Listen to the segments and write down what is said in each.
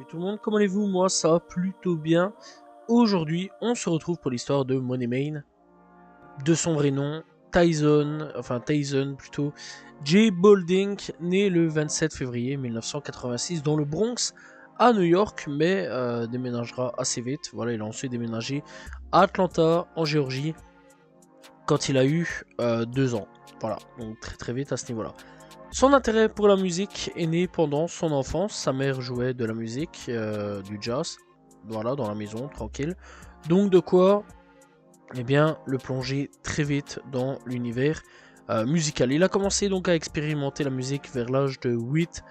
tout le monde, comment allez-vous? Moi ça va plutôt bien. Aujourd'hui on se retrouve pour l'histoire de Money Main, de son vrai nom, Tyson plutôt, J. Boldink, né le 27 février 1986 dans le Bronx à New York, mais déménagera assez vite. Voilà, il a ensuite déménagé à Atlanta en Géorgie quand il a eu 2 ans. Voilà, donc très vite à ce niveau-là. Son intérêt pour la musique est né pendant son enfance. Sa mère jouait de la musique, du jazz, voilà, dans la maison, tranquille. Donc de quoi, eh bien, le plonger très vite dans l'univers musical. Il a commencé donc à expérimenter la musique vers l'âge de 8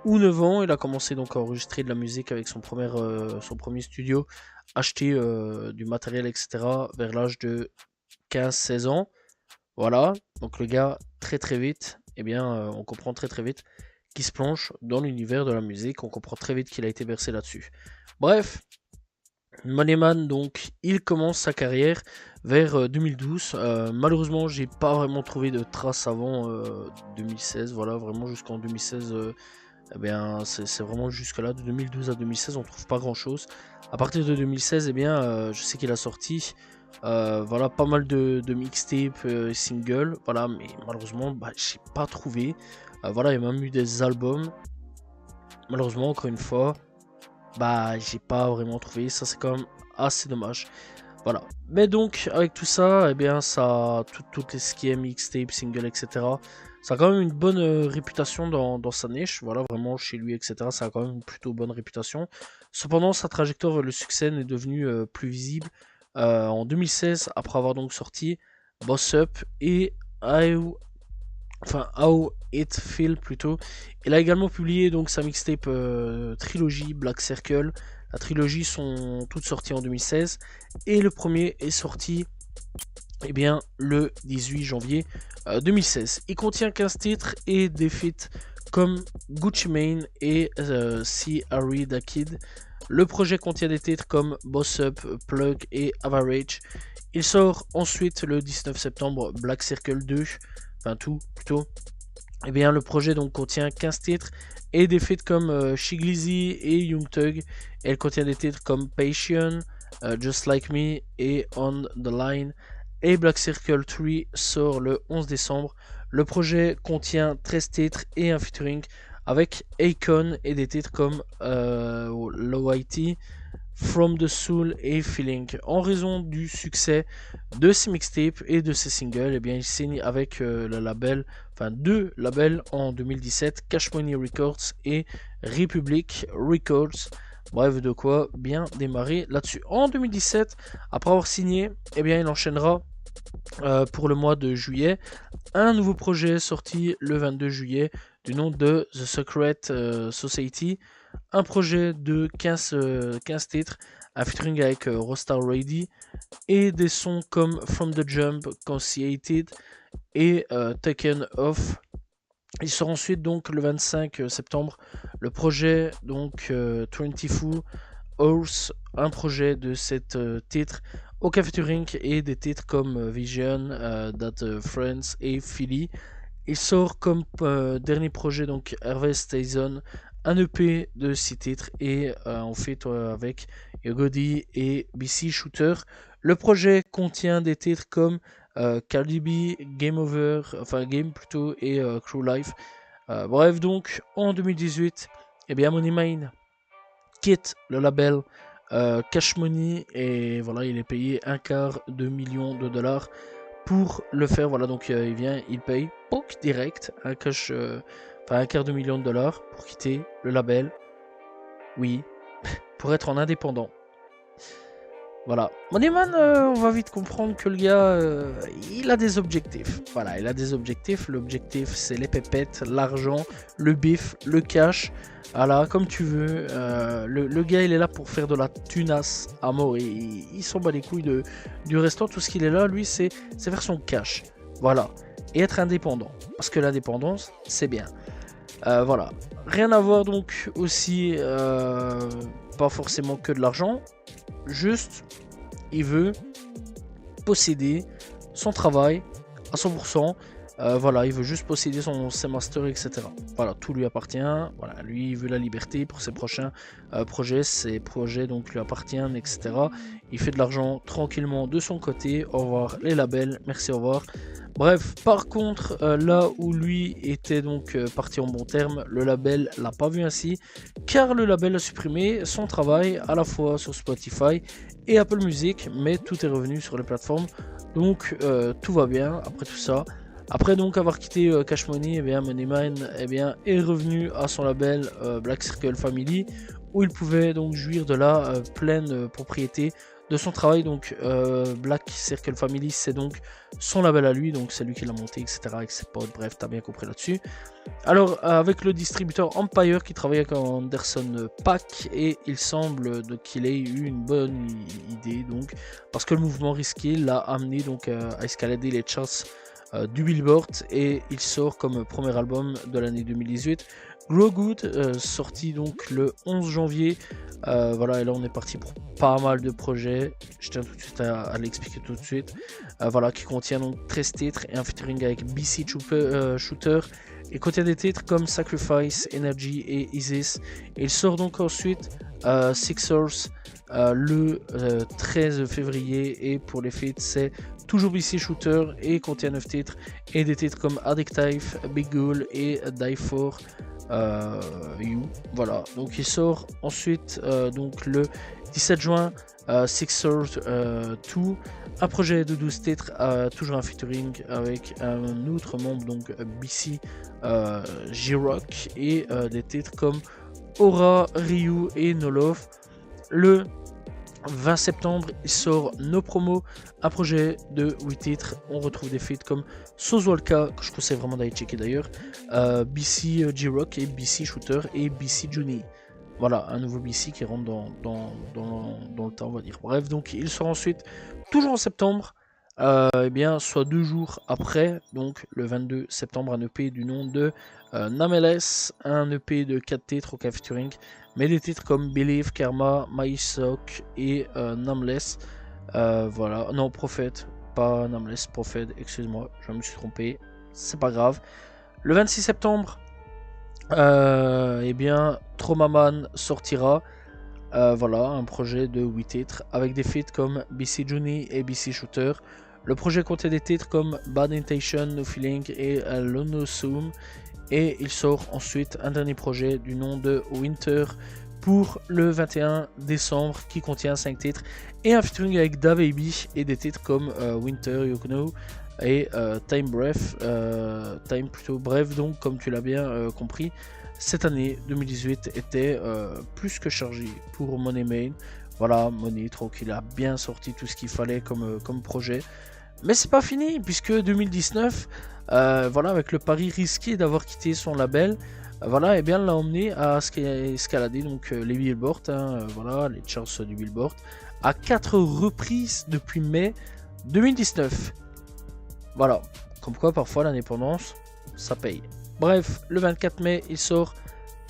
ou 9 ans. Il a commencé donc à enregistrer de la musique avec son premier studio, acheter du matériel, etc. vers l'âge de 15-16 ans. Voilà, donc le gars, très vite, eh bien, on comprend très vite qu'il se plonge dans l'univers de la musique, on comprend très vite qu'il a été bercé là-dessus. Bref, Moneyman, donc, il commence sa carrière vers 2012. Malheureusement, j'ai pas vraiment trouvé de traces avant 2016, voilà, vraiment jusqu'en 2016, eh bien, c'est vraiment jusque-là, de 2012 à 2016, on trouve pas grand-chose. À partir de 2016, eh bien, je sais qu'il a sorti voilà, pas mal de mixtapes, singles, voilà, mais malheureusement, j'ai pas trouvé. Voilà, il y a même eu des albums. Malheureusement, encore une fois, j'ai pas vraiment trouvé. Ça, c'est quand même assez dommage. Voilà. Mais donc, avec tout ça, eh bien, ça, tout ce qui est mixtape, single, etc., ça a quand même une bonne réputation dans sa niche. Voilà, vraiment, chez lui, etc., ça a quand même une plutôt bonne réputation. Cependant, sa trajectoire vers le succès est devenue plus visible en 2016, après avoir donc sorti Boss Up et How It Feel plutôt. Il a également publié donc sa mixtape trilogie Black Circle. La trilogie sont toutes sorties en 2016 et le premier est sorti le 18 janvier 2016. Il contient 15 titres et des feats comme Gucci Mane et C. Harry Da Kid. Le projet contient des titres comme Boss Up, Plug et Average. Il sort ensuite le 19 septembre Black Circle 2, enfin tout plutôt. Le projet donc contient 15 titres et des feats comme Shiglizzy et Young Thug. Elle contient des titres comme Passion, Just Like Me et On The Line. Et Black Circle 3 sort le 11 décembre. Le projet contient 13 titres et un featuring avec Akon et des titres comme Low IT, From the Soul et Feeling. En raison du succès de ses mixtapes et de ses singles, il signe avec deux labels en 2017, Cash Money Records et Republic Records. Bref, de quoi bien démarrer là-dessus. En 2017, après avoir signé, il enchaînera pour le mois de juillet un nouveau projet sorti le 22 juillet du nom de The Secret Society, un projet de 15 titres, un featuring avec Rostar Ready et des sons comme From the Jump, Consciated et Taken Off. Il sort ensuite donc le 25 septembre le projet donc 24 Hours, un projet de 7 titres, aucun featuring et des titres comme Vision, That Friends et Philly. Il sort comme dernier projet donc Harvest Tyson, un EP de 6 titres et en fait avec Yogodi et BC Shooter. Le projet contient des titres comme Cardi B, Game Over, enfin Game plutôt et Crew Life. Bref, donc en 2018, Money Mine quitte le label Cash Money et voilà, il est payé $250,000 pour le faire. Voilà, donc il paye direct un $250,000 pour quitter le label. Oui, pour être en indépendant. Voilà. Moneyman, on va vite comprendre que le gars, il a des objectifs. Voilà, il a des objectifs. L'objectif, c'est les pépettes, l'argent, le bif, le cash. Voilà, comme tu veux. Le gars, il est là pour faire de la tunasse à mort. Il s'en bat les couilles du restant. Tout ce qu'il est là, lui, c'est faire son cash. Voilà. Et être indépendant. Parce que l'indépendance, c'est bien. Voilà. Rien à voir donc aussi, pas forcément que de l'argent. Juste, il veut posséder son travail à 100%. Voilà, il veut juste posséder ses masters, etc. Voilà, tout lui appartient. Voilà, lui, il veut la liberté pour ses prochains projets. Ses projets donc lui appartiennent, etc. Il fait de l'argent tranquillement de son côté. Au revoir les labels, merci, au revoir. Bref, par contre, là où lui était donc parti en bon terme, le label l'a pas vu ainsi, car le label a supprimé son travail à la fois sur Spotify et Apple Music, mais tout est revenu sur les plateformes, donc tout va bien après tout ça. Après donc avoir quitté Cash Money, eh bien, Moneyman est revenu à son label Black Circle Family, où il pouvait donc jouir de la pleine propriété de son travail. Donc Black Circle Family, c'est donc son label à lui, donc c'est lui qui l'a monté, etc. avec ses potes, bref, t'as bien compris là-dessus. Alors avec le distributeur Empire qui travaille avec Anderson .Paak, et il semble qu'il ait eu une bonne idée, donc parce que le mouvement risqué l'a amené donc à escalader les charts du Billboard, et il sort comme premier album de l'année 2018 Grow Good, sorti donc le 11 janvier. Voilà, et là on est parti pour pas mal de projets, je tiens tout de suite à l'expliquer tout de suite. Voilà, qui contient donc 13 titres et un featuring avec BC Shooter, et contient des titres comme Sacrifice, Energy et Isis. Et il sort donc ensuite Sixers le 13 février, et pour les feats c'est toujours BC Shooter, et contient 9 titres et des titres comme Addictive, Big Goal et Die For You. Voilà, donc il sort ensuite donc le 17 juin Sixers 2, un projet de 12 titres, toujours un featuring avec un autre membre, donc BC J-Rock, et des titres comme Aura, Ryu et No Love. Le 20 septembre, il sort No Promo, un projet de 8 titres. On retrouve des feats comme Sozwalka, que je conseille vraiment d'aller checker d'ailleurs, BC J-Rock et BC Shooter et BC Johnny. Voilà, un nouveau BC qui rentre dans le temps, on va dire. Bref, donc il sort ensuite, toujours en septembre, soit 2 jours après, donc le 22 septembre, un EP du nom de Nameless, un EP de 4 titres au featuring, mais des titres comme Believe, Karma, My Sock et Nameless. Voilà, non, Prophet, pas Nameless, Prophet, excuse-moi, je me suis trompé, c'est pas grave. Le 26 septembre, Traumaman sortira. Voilà, un projet de 8 titres avec des feats comme BC Johnny et BC Shooter. Le projet contient des titres comme Bad Intention, No Feeling et Lonosome. Et il sort ensuite un dernier projet du nom de Winter pour le 21 décembre qui contient 5 titres et un featuring avec DaBaby et des titres comme Winter, You Know et Time plutôt bref. Donc comme tu l'as bien compris, cette année 2018 était plus que chargée pour Moneyman. Voilà, Money Truck, il a bien sorti tout ce qu'il fallait comme projet. Mais c'est pas fini, puisque 2019, voilà, avec le pari risqué d'avoir quitté son label, voilà, et bien l'a emmené à escalader donc les billboards, voilà, les charts du Billboard, à 4 reprises depuis mai 2019. Voilà, comme quoi parfois l'indépendance, ça paye. Bref, le 24 mai, il sort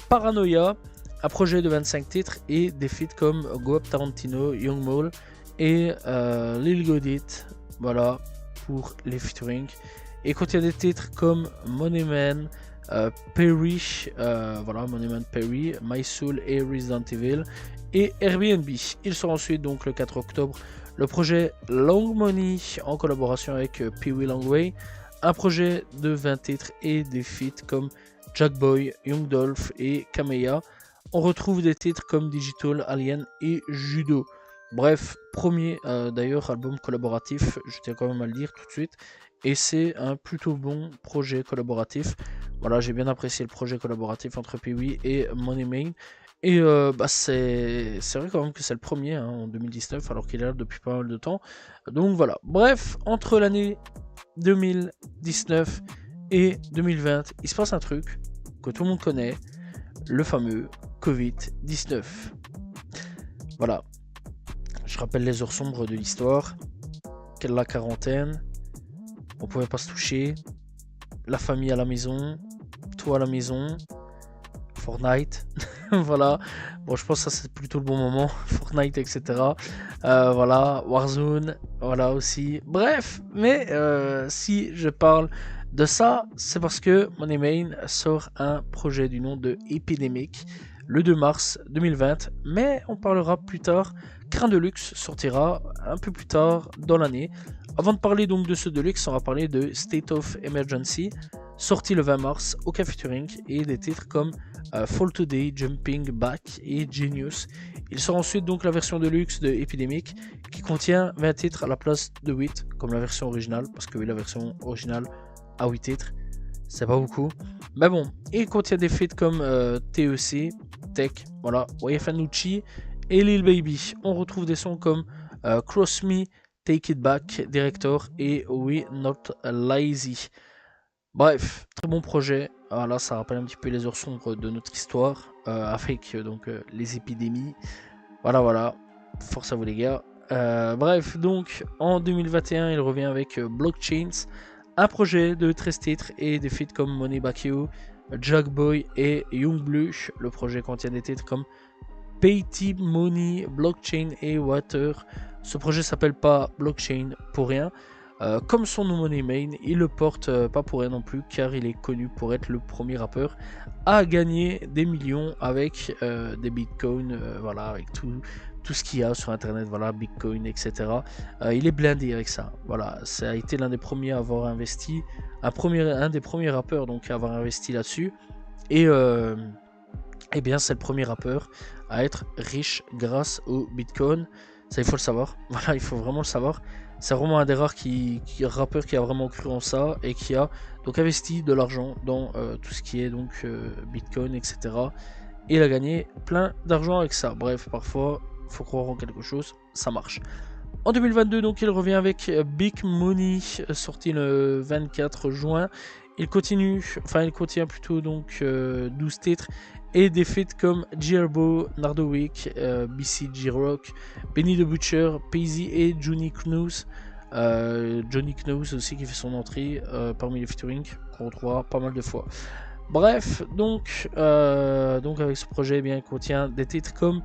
Paranoia, un projet de 25 titres et des feats comme Go Up Tarantino, Young Mole et Lil Godit. Voilà pour les featuring. Et contient des titres comme Moneyman, Perry, voilà, Moneyman Perry, My Soul et Resident Evil et Airbnb. Il sort ensuite donc le 4 octobre le projet Long Money en collaboration avec Pee Wee Longway, un projet de 20 titres et des feats comme Jackboy, Young Dolph et Kameya. On retrouve des titres comme Digital, Alien et Judo. Bref, premier d'ailleurs album collaboratif, je tiens quand même à le dire tout de suite, et c'est un plutôt bon projet collaboratif. Voilà, j'ai bien apprécié le projet collaboratif entre Pee-Wee et Moneyman, et c'est vrai quand même que c'est le premier en 2019, alors qu'il est là depuis pas mal de temps. Donc voilà, bref, entre l'année 2019 et 2020, il se passe un truc que tout le monde connaît, le fameux Covid-19. Voilà. Je rappelle les heures sombres de l'histoire, la quarantaine, on pouvait pas se toucher, la famille à la maison, toi à la maison, Fortnite, voilà. Bon, je pense que ça c'est plutôt le bon moment, Fortnite, etc. Voilà, Warzone, voilà aussi. Bref, mais si je parle de ça, c'est parce que Money Main sort un projet du nom de Epidemic le 2 mars 2020, mais on parlera plus tard. Crin Deluxe sortira un peu plus tard dans l'année. Avant de parler donc de ce Deluxe, on va parler de State of Emergency, sorti le 20 mars, aucun featuring, et des titres comme Fall Today, Jumping Back et Genius. Il sort ensuite donc la version Deluxe de Epidemic, qui contient 20 titres à la place de 8, comme la version originale, parce que oui, la version originale a 8 titres, c'est pas beaucoup. Mais bon, il contient des feats comme TEC, Tech, voilà, YFNucci et Lil Baby. On retrouve des sons comme Cross Me, Take It Back, Director et We Not Lazy. Bref, très bon projet. Là, ça rappelle un petit peu les heures sombres de notre histoire avec donc les épidémies. Voilà. Force à vous les gars. Bref, donc en 2021, il revient avec Blockchains, un projet de 13 titres et des feats comme Money Back You, Jackboy et Young Blue. Le projet contient des titres comme Payty, Money, Blockchain et Water. Ce projet s'appelle pas Blockchain pour rien. Comme son nom Money Main, il le porte pas pour rien non plus, car il est connu pour être le premier rappeur à gagner des millions avec des bitcoins, voilà, avec tout ce qu'il y a sur internet, voilà, bitcoin, etc. Il est blindé avec ça, voilà, ça a été l'un des premiers à avoir investi, un des premiers rappeurs donc à avoir investi là-dessus, et eh bien c'est le premier rappeur à être riche grâce au bitcoin. Ça, il faut le savoir. Voilà, il faut vraiment le savoir. C'est vraiment un des rares rappeurs qui a vraiment cru en ça et qui a donc investi de l'argent dans tout ce qui est donc Bitcoin, etc. Et il a gagné plein d'argent avec ça. Bref, parfois, il faut croire en quelque chose, ça marche. En 2022, donc, il revient avec Big Money, sorti le 24 juin. Il contient plutôt donc 12 titres et des feats comme Gerbo, Nardowick, BCG Rock, Benny the Butcher, Paisley et Johnny Knous. Johnny Knous aussi qui fait son entrée parmi les featuring qu'on retrouvera pas mal de fois. Bref, donc avec ce projet, eh bien, il contient des titres comme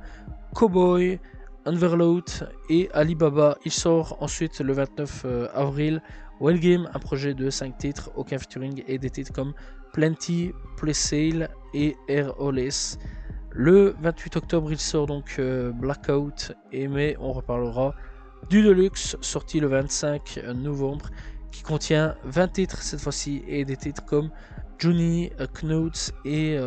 Cowboy, Unverload et Alibaba. Il sort ensuite le 29 avril Well Game, un projet de 5 titres, aucun featuring et des titres comme Plenty, Playsale et Air Oles. Le 28 octobre, il sort donc Blackout, mais on reparlera du Deluxe, sorti le 25 novembre, qui contient 20 titres cette fois-ci et des titres comme Johnny Knowles et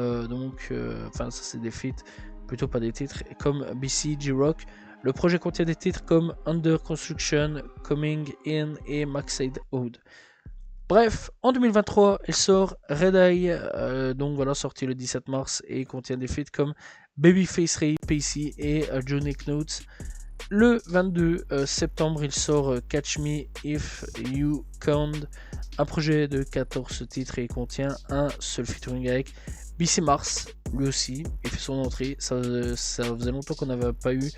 ça c'est des feats, plutôt pas des titres, comme BCG Rock. Le projet contient des titres comme Under Construction, Coming In et Maxade Ode. Bref, en 2023, il sort Red Eye, sorti le 17 mars et contient des feats comme Babyface Ray, Pacey et Johnny Knowles. Le 22 septembre, il sort Catch Me If You Can, un projet de 14 titres et contient un seul featuring avec BC Mars, lui aussi, il fait son entrée. Ça faisait longtemps qu'on n'avait pas eu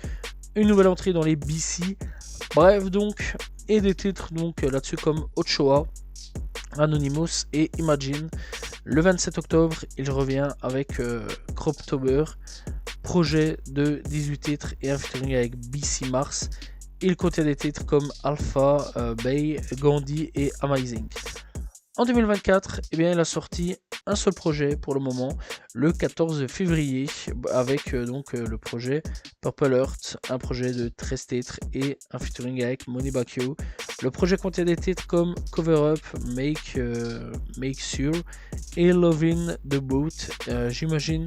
une nouvelle entrée dans les BC. Bref, donc, et des titres donc là-dessus comme Ochoa, Anonymous et Imagine. Le 27 octobre, il revient avec Croptober, projet de 18 titres et un featuring avec BC Mars. Il contient des titres comme Alpha, Bay, Gandhi et Amazing. En 2024, eh bien, il a sorti un seul projet pour le moment, le 14 février, avec le projet Purple Heart, un projet de 13 titres et un featuring avec Money Back You. Le projet contient des titres comme Cover Up, Make Sure et Lovin' the Boat. J'imagine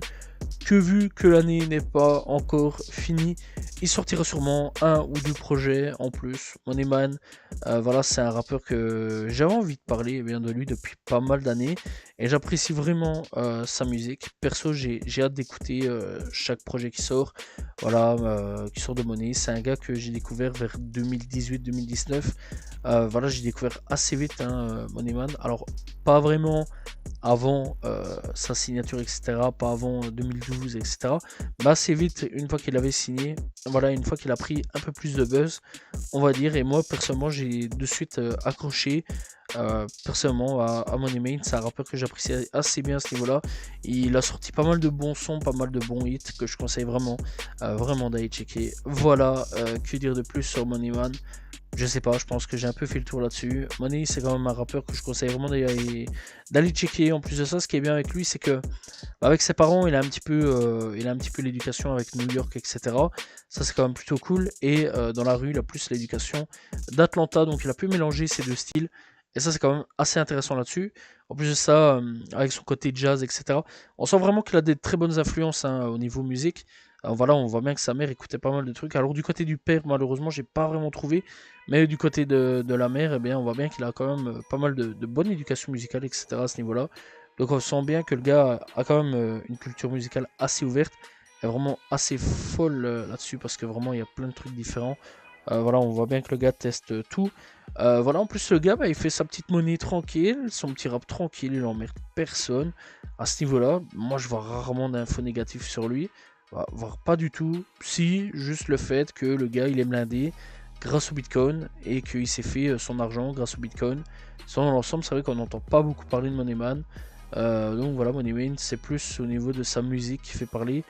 que vu que l'année n'est pas encore finie, il sortira sûrement un ou deux projets en plus. Moneyman, voilà, c'est un rappeur que j'avais envie de parler bien de lui depuis pas mal d'années et j'apprécie vraiment sa musique. Perso, j'ai hâte d'écouter chaque projet qui sort. Voilà, qui sort de Money. C'est un gars que j'ai découvert vers 2018-2019. Voilà, j'ai découvert assez vite Moneyman. Alors, pas vraiment avant sa signature, etc. Pas avant 2012, etc. Mais assez vite, une fois qu'il avait signé, voilà, une fois qu'il a pris un peu plus de buzz, on va dire. Et moi, personnellement, j'ai de suite accroché personnellement à Money Main. C'est un rappeur que j'apprécie assez bien à ce niveau-là. Il a sorti pas mal de bons sons, pas mal de bons hits que je conseille vraiment d'aller checker. Voilà, que dire de plus sur Money Man. Je sais pas, je pense que j'ai un peu fait le tour là-dessus. Money, c'est quand même un rappeur que je conseille vraiment d'aller checker. En plus de ça, ce qui est bien avec lui, c'est que avec ses parents, il a un petit peu l'éducation avec New York, etc. Ça, c'est quand même plutôt cool. Et dans la rue, il a plus l'éducation d'Atlanta, donc il a pu mélanger ces deux styles. Et ça, c'est quand même assez intéressant là-dessus. En plus de ça, avec son côté jazz, etc. On sent vraiment qu'il a des très bonnes influences hein, au niveau musique. Voilà, on voit bien que sa mère écoutait pas mal de trucs. Alors du côté du père, malheureusement, j'ai pas vraiment trouvé. Mais du côté de la mère, eh bien, on voit bien qu'il a quand même pas mal de bonne éducation musicale, etc. à ce niveau-là. Donc on sent bien que le gars a quand même une culture musicale assez ouverte. Et vraiment assez folle là-dessus parce que vraiment il y a plein de trucs différents. Voilà, on voit bien que le gars teste tout. Voilà, en plus le gars, bah, il fait sa petite monnaie tranquille, son petit rap tranquille, il emmerde personne. À ce niveau-là, moi je vois rarement d'infos négatives sur lui. Voire pas du tout. Si, juste le fait que le gars il est blindé grâce au Bitcoin et qu'il s'est fait son argent grâce au Bitcoin. Sinon, dans l'ensemble, c'est vrai qu'on n'entend pas beaucoup parler de Moneyman. Donc voilà, Moneyman, c'est plus au niveau de sa musique qui fait parler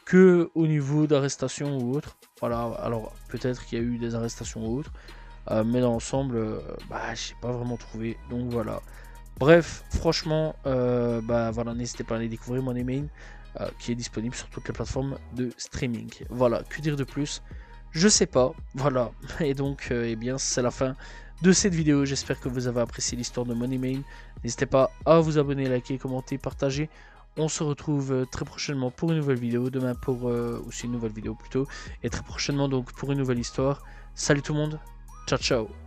que au niveau d'arrestation ou autre. Voilà, alors peut-être qu'il y a eu des arrestations ou autres, mais dans l'ensemble, bah, j'ai pas vraiment trouvé. Donc voilà. Bref, franchement, bah voilà, n'hésitez pas à aller découvrir Moneyman, qui est disponible sur toutes les plateformes de streaming. Voilà, que dire de plus? Je sais pas, voilà. Et donc, eh bien, c'est la fin de cette vidéo. J'espère que vous avez apprécié l'histoire de Moneyman. N'hésitez pas à vous abonner, liker, commenter, partager. On se retrouve très prochainement pour une nouvelle vidéo. Demain pour aussi une nouvelle vidéo plutôt. Et très prochainement donc pour une nouvelle histoire. Salut tout le monde. Ciao ciao.